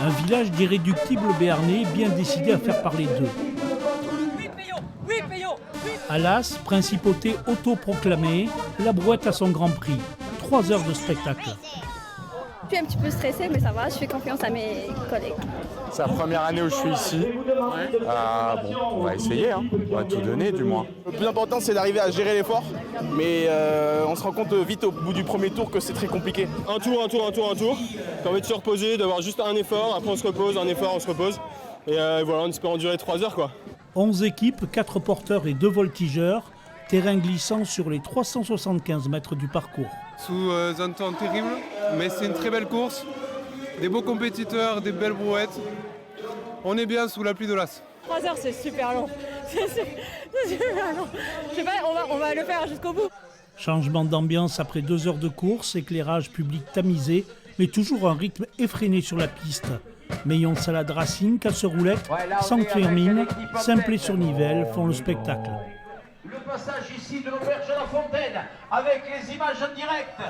Un village d'irréductibles béarnais bien décidé à faire parler d'eux. À Las, principauté autoproclamée, la Brouette a son grand prix. 3 heures de spectacle. Je suis un petit peu stressée, mais ça va, je fais confiance à mes collègues. C'est la première année où je suis ici. On va essayer, hein. On va tout donner du moins. Le plus important, c'est d'arriver à gérer l'effort, mais on se rend compte vite au bout du premier tour que c'est très compliqué. Un tour. T'as envie de se reposer, d'avoir juste un effort, après on se repose, un effort, on se repose. Et voilà, on espère en durer 3 heures quoi. 11 équipes, 4 porteurs et 2 voltigeurs, terrain glissant sur les 375 mètres du parcours. Sous un temps terrible, mais c'est une très belle course. Des beaux compétiteurs, des belles brouettes. On est bien sous la pluie de Las. 3 heures, c'est super long. C'est super long. Je sais pas, on va le faire jusqu'au bout. Changement d'ambiance après 2 heures de course, éclairage public tamisé, mais toujours un rythme effréné sur la piste. Meillon salade racine, casse-roulette, sanctuaire mine, Simplet sur Nivelle font le spectacle. Le passage ici de l'auberge de la Fontaine avec les images en direct.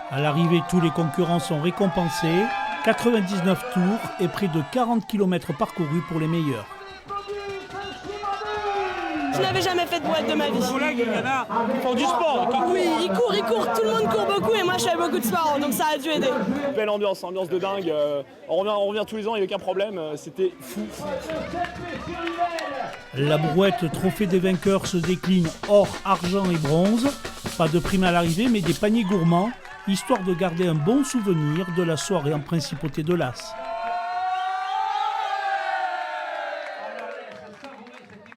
À l'arrivée, tous les concurrents sont récompensés. 99 tours et près de 40 km parcourus pour les meilleurs. Je n'avais jamais fait de brouette de ma vie. Ils font du sport. Oui, ils courent, tout le monde court beaucoup et moi je fais beaucoup de sport, donc ça a dû aider. Belle ambiance de dingue. On revient tous les ans, il n'y avait aucun problème. C'était fou. La brouette trophée des vainqueurs se décline or, argent et bronze. Pas de prime à l'arrivée, mais des paniers gourmands, histoire de garder un bon souvenir de la soirée en principauté de Las.